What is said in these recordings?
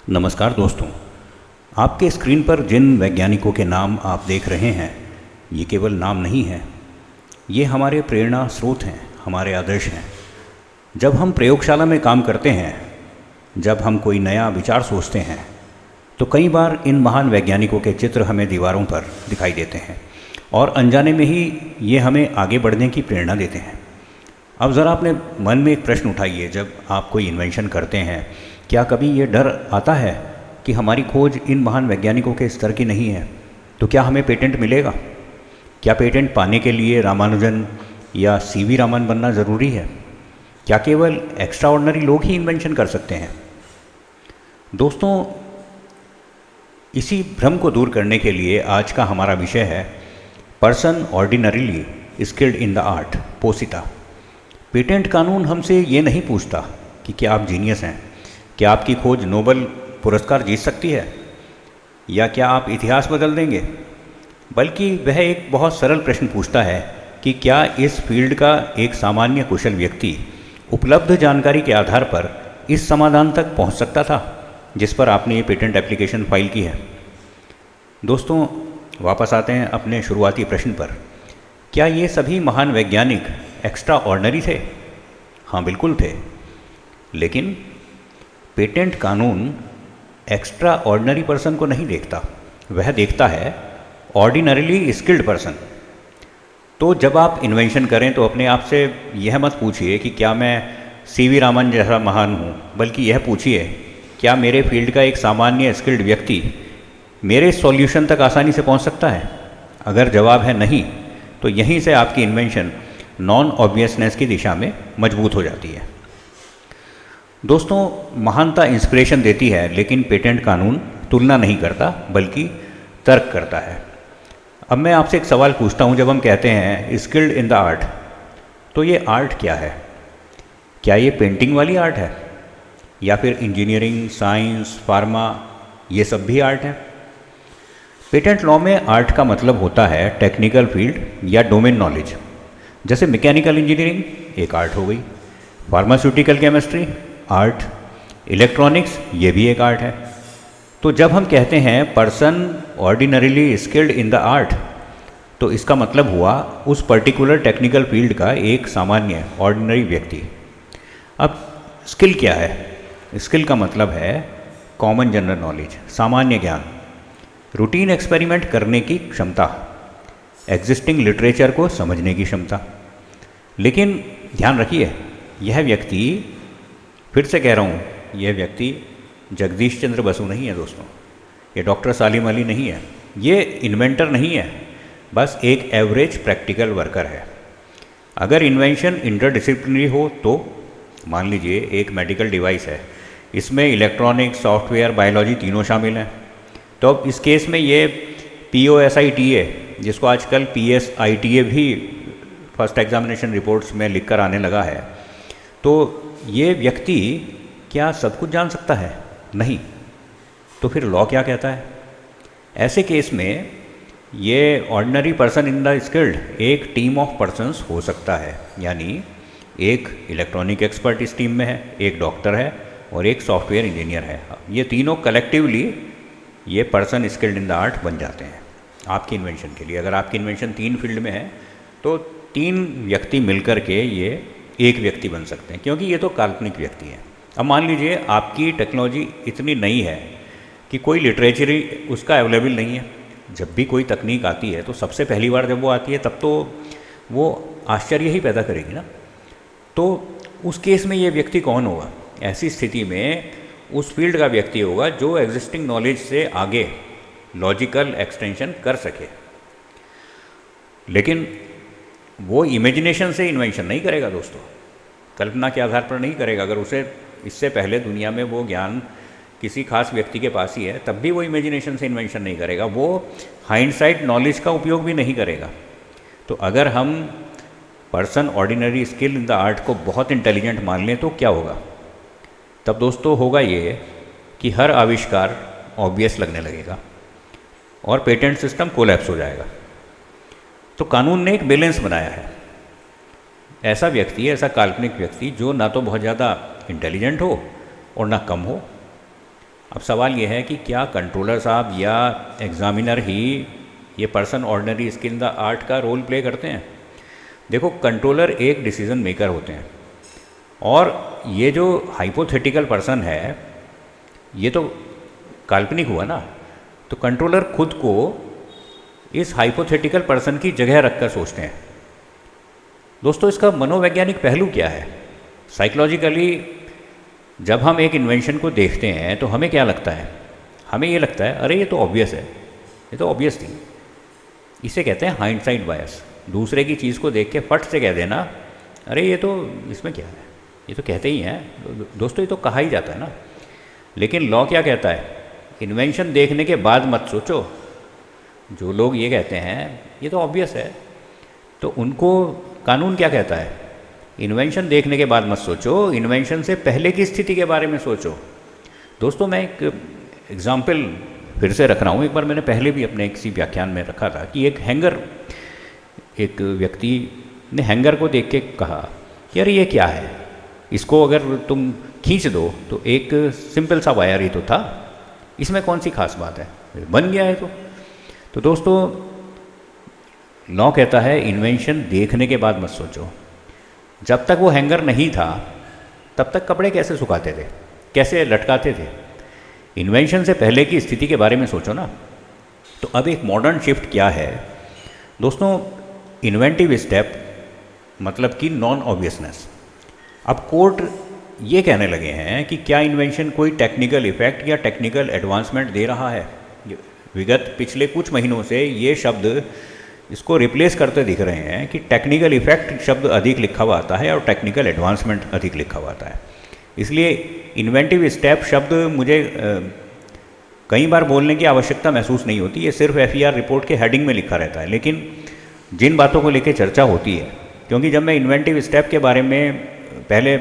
नमस्कार दोस्तों, आपके स्क्रीन पर जिन वैज्ञानिकों के नाम आप देख रहे हैं, ये केवल नाम नहीं हैं, ये हमारे प्रेरणा स्रोत हैं, हमारे आदर्श हैं। जब हम प्रयोगशाला में काम करते हैं, जब हम कोई नया विचार सोचते हैं, तो कई बार इन महान वैज्ञानिकों के चित्र हमें दीवारों पर दिखाई देते हैं और अनजाने में ही ये हमें आगे बढ़ने की प्रेरणा देते हैं। अब ज़रा अपने मन में एक प्रश्न उठाइए, जब आप कोई इन्वेंशन करते हैं, क्या कभी ये डर आता है कि हमारी खोज इन महान वैज्ञानिकों के स्तर की नहीं है, तो क्या हमें पेटेंट मिलेगा? क्या पेटेंट पाने के लिए रामानुजन या सीवी रामन बनना ज़रूरी है? क्या केवल एक्स्ट्रा ऑर्डिनरी लोग ही इन्वेंशन कर सकते हैं? दोस्तों, इसी भ्रम को दूर करने के लिए आज का हमारा विषय है person ordinarily skilled in the art, POSITA. Patent कानून हमसे ये नहीं पूछता कि क्या आप जीनियस हैं, क्या आपकी खोज नोबेल पुरस्कार जीत सकती है, या क्या आप इतिहास बदल देंगे, बल्कि वह एक बहुत सरल प्रश्न पूछता है कि क्या इस फील्ड का एक सामान्य कुशल व्यक्ति उपलब्ध जानकारी के आधार पर इस समाधान तक पहुंच सकता था जिस पर आपने ये पेटेंट एप्लीकेशन फाइल की है। दोस्तों, वापस आते हैं अपने शुरुआती प्रश्न पर। क्या ये सभी महान वैज्ञानिक एक्स्ट्रा ऑर्डिनरी थे? हाँ, बिल्कुल थे। लेकिन पेटेंट कानून एक्स्ट्रा ऑर्डिनरी पर्सन को नहीं देखता, वह देखता है ऑर्डिनरीली स्किल्ड पर्सन। तो जब आप इन्वेंशन करें तो अपने आप से यह मत पूछिए कि क्या मैं सीवी रामन जैसा महान हूँ, बल्कि यह पूछिए क्या मेरे फील्ड का एक सामान्य स्किल्ड व्यक्ति मेरे सॉल्यूशन तक आसानी से पहुँच सकता है। अगर जवाब है नहीं, तो यहीं से आपकी इन्वेंशन नॉन ऑब्वियसनेस की दिशा में मजबूत हो जाती है। दोस्तों, महानता इंस्पिरेशन देती है, लेकिन पेटेंट कानून तुलना नहीं करता बल्कि तर्क करता है। अब मैं आपसे एक सवाल पूछता हूँ, जब हम कहते हैं स्किल्ड इन द आर्ट, तो ये आर्ट क्या है? क्या ये पेंटिंग वाली आर्ट है, या फिर इंजीनियरिंग, साइंस, फार्मा, ये सब भी आर्ट है? पेटेंट लॉ में आर्ट का मतलब होता है टेक्निकल फील्ड या डोमेन नॉलेज। जैसे मैकेनिकल इंजीनियरिंग एक आर्ट हो गई, फार्मास्यूटिकल केमिस्ट्री आर्ट, इलेक्ट्रॉनिक्स ये भी एक आर्ट है। तो जब हम कहते हैं person ordinarily skilled in the art, तो इसका मतलब हुआ उस पर्टिकुलर टेक्निकल फील्ड का एक सामान्य ऑर्डिनरी व्यक्ति। अब स्किल क्या है? स्किल का मतलब है कॉमन जनरल नॉलेज, सामान्य ज्ञान, रूटीन एक्सपेरिमेंट करने की क्षमता, एग्जिस्टिंग लिटरेचर को समझने की क्षमता। लेकिन ध्यान रखिए, यह व्यक्ति, फिर से कह रहा हूँ, यह व्यक्ति जगदीश चंद्र बसु नहीं है दोस्तों, ये डॉक्टर सालिम अली नहीं है, ये इन्वेंटर नहीं है, बस एक एवरेज प्रैक्टिकल वर्कर है। अगर इन्वेंशन इंटरडिसिप्लिनरी हो तो मान लीजिए एक मेडिकल डिवाइस है, इसमें इलेक्ट्रॉनिक्स, सॉफ्टवेयर, बायोलॉजी तीनों शामिल हैं, तो अब इस केस में ये POSITA, जिसको आजकल PSITA भी फर्स्ट एग्जामिनेशन रिपोर्ट्स में लिखकर आने लगा है, तो ये व्यक्ति क्या सब कुछ जान सकता है? नहीं। तो फिर लॉ क्या कहता है? ऐसे केस में ये ordinary person in the skilled एक टीम ऑफ पर्सन्स हो सकता है, यानी एक इलेक्ट्रॉनिक एक्सपर्ट इस टीम में है, एक डॉक्टर है और एक सॉफ्टवेयर इंजीनियर है। ये तीनों कलेक्टिवली ये person skilled in the art बन जाते हैं आपकी इन्वेंशन के लिए। अगर आपकी इन्वेंशन 3 फील्ड में है तो 3 व्यक्ति मिलकर के ये एक व्यक्ति बन सकते हैं, क्योंकि ये तो काल्पनिक व्यक्ति है। अब मान लीजिए आपकी टेक्नोलॉजी इतनी नई है कि कोई लिटरेचर ही उसका अवेलेबल नहीं है। जब भी कोई तकनीक आती है तो सबसे पहली बार जब वो आती है तब तो वो आश्चर्य ही पैदा करेगी ना। तो उस केस में ये व्यक्ति कौन होगा? ऐसी स्थिति में उस फील्ड का व्यक्ति होगा जो एग्जिस्टिंग नॉलेज से आगे लॉजिकल एक्सटेंशन कर सके। लेकिन वो इमेजिनेशन से इन्वेंशन नहीं करेगा दोस्तों, कल्पना के आधार पर नहीं करेगा। अगर उसे इससे पहले दुनिया में वो ज्ञान किसी खास व्यक्ति के पास ही है, तब भी वो इमेजिनेशन से इन्वेंशन नहीं करेगा, वो हाइंडसाइट नॉलेज का उपयोग भी नहीं करेगा। तो अगर हम person ordinary skill in the art को बहुत इंटेलिजेंट मान लें तो क्या होगा? तब दोस्तों होगा ये कि हर आविष्कार ऑब्वियस लगने लगेगा और पेटेंट सिस्टम कोलैप्स हो जाएगा। तो कानून ने एक बैलेंस बनाया है। ऐसा व्यक्ति, ऐसा काल्पनिक व्यक्ति जो ना तो बहुत ज़्यादा इंटेलिजेंट हो और ना कम हो, अब सवाल ये है कि क्या कंट्रोलर साहब या एग्ज़ामिनर ही ये person ordinary skill in the art का रोल प्ले करते हैं? देखो, कंट्रोलर एक डिसीज़न मेकर होते हैं और ये जो हाइपोथेटिकल पर्सन है ये तो काल्पनिक हुआ ना, तो कंट्रोलर खुद को इस हाइपोथेटिकल पर्सन की जगह रखकर सोचते हैं। दोस्तों, इसका मनोवैज्ञानिक पहलू क्या है? साइकोलॉजिकली जब हम एक इन्वेंशन को देखते हैं तो हमें क्या लगता है? हमें ये लगता है अरे ये तो ऑब्वियस है, ये तो ऑब्वियस थी। इसे कहते हैं हाइंडसाइट बायस। दूसरे की चीज़ को देख के फट से कह देना अरे ये तो इसमें क्या है, ये तो कहते ही हैं। दोस्तों, ये तो कहा ही जाता है ना। लेकिन लॉ क्या कहता है? इन्वेंशन देखने के बाद मत सोचो। जो लोग ये कहते हैं ये तो ऑब्वियस है, तो उनको कानून क्या कहता है? इन्वेंशन देखने के बाद मत सोचो, इन्वेंशन से पहले की स्थिति के बारे में सोचो। दोस्तों, मैं एक एग्जाम्पल फिर से रख रहा हूँ। एक बार मैंने पहले भी अपने किसी व्याख्यान में रखा था कि एक व्यक्ति ने हैंगर को देख के कहा कि अरे ये क्या है, इसको अगर तुम खींच दो तो एक सिंपल सा वायर ही तो था, इसमें कौन सी खास बात है, बन गया है तो दोस्तों, लॉ कहता है इन्वेंशन देखने के बाद मत सोचो। जब तक वो हैंगर नहीं था तब तक कपड़े कैसे सुखाते थे, कैसे लटकाते थे? इन्वेंशन से पहले की स्थिति के बारे में सोचो ना। तो अब एक मॉडर्न शिफ्ट क्या है दोस्तों? इन्वेंटिव स्टेप मतलब कि नॉन ऑब्वियसनेस। अब कोर्ट ये कहने लगे हैं कि क्या इन्वेंशन कोई टेक्निकल इफेक्ट या टेक्निकल एडवांसमेंट दे रहा है। विगत पिछले कुछ महीनों से ये शब्द इसको रिप्लेस करते दिख रहे हैं कि टेक्निकल इफेक्ट शब्द अधिक लिखा हुआ आता है और टेक्निकल एडवांसमेंट अधिक लिखा हुआ आता है। इसलिए इन्वेंटिव स्टेप शब्द मुझे कई बार बोलने की आवश्यकता महसूस नहीं होती। ये सिर्फ FER रिपोर्ट के हेडिंग में लिखा रहता है। लेकिन जिन बातों को लेकर चर्चा होती है, क्योंकि जब मैं इन्वेंटिव स्टेप के बारे में पहले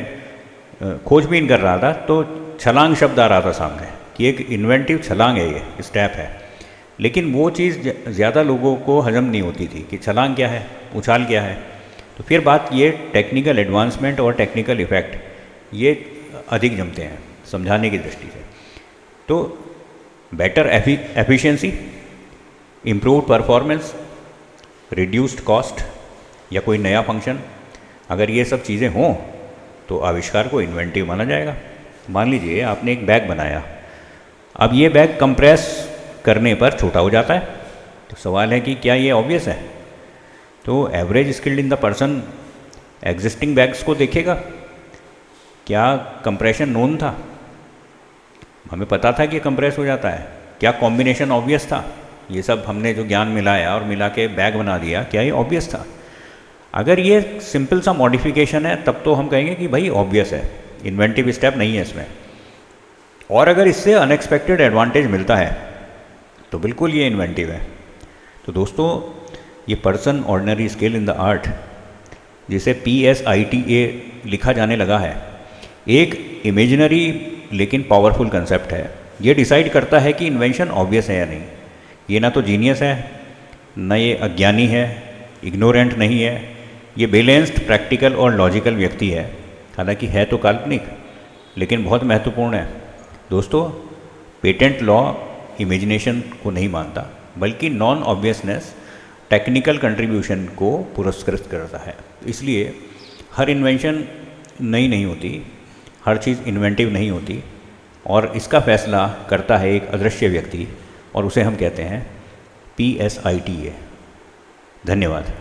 खोजबीन कर रहा था तो छलांग शब्द आ रहा था सामने कि एक इन्वेंटिव छलांग है, ये स्टेप है। लेकिन वो चीज़ ज़्यादा लोगों को हजम नहीं होती थी कि छलांग क्या है, उछाल क्या है। तो फिर बात ये टेक्निकल एडवांसमेंट और टेक्निकल इफेक्ट ये अधिक जमते हैं समझाने की दृष्टि से। तो better efficiency, improved performance, reduced cost या कोई नया फंक्शन, अगर ये सब चीज़ें हों तो आविष्कार को इन्वेंटिव माना जाएगा। मान लीजिए आपने एक बैग बनाया, अब ये बैग कंप्रेस करने पर छोटा हो जाता है, तो सवाल है कि क्या ये ऑब्वियस है? तो average skilled in the person existing bags को देखेगा, क्या कंप्रेशन नोन था, हमें पता था कि कंप्रेस हो जाता है, क्या कॉम्बिनेशन ऑब्वियस था? ये सब हमने जो ज्ञान मिलाया और मिला के बैग बना दिया, क्या ये ऑब्वियस था? अगर ये सिंपल सा मॉडिफिकेशन है तब तो हम कहेंगे कि भाई ऑब्वियस है, इन्वेंटिव स्टेप नहीं है इसमें। और अगर इससे अनएक्सपेक्टेड एडवांटेज मिलता है तो बिल्कुल ये इन्वेंटिव है। तो दोस्तों, ये person ordinary skill in the art, जिसे PSITA लिखा जाने लगा है, एक इमेजिनरी लेकिन पावरफुल कंसेप्ट है। ये डिसाइड करता है कि इन्वेंशन ऑब्वियस है या नहीं। ये ना तो जीनियस है, ना ये अज्ञानी है, इग्नोरेंट नहीं है, ये बैलेंस्ड, प्रैक्टिकल और लॉजिकल व्यक्ति है। हालांकि है तो काल्पनिक, लेकिन बहुत महत्वपूर्ण है। दोस्तों, पेटेंट लॉ इमेजिनेशन को नहीं मानता, बल्कि नॉन ऑब्वियसनेस, टेक्निकल कंट्रीब्यूशन को पुरस्कृत करता है। इसलिए हर इन्वेंशन नई नहीं होती, हर चीज़ इन्वेंटिव नहीं होती, और इसका फैसला करता है एक अदृश्य व्यक्ति, और उसे हम कहते हैं PSITA। धन्यवाद।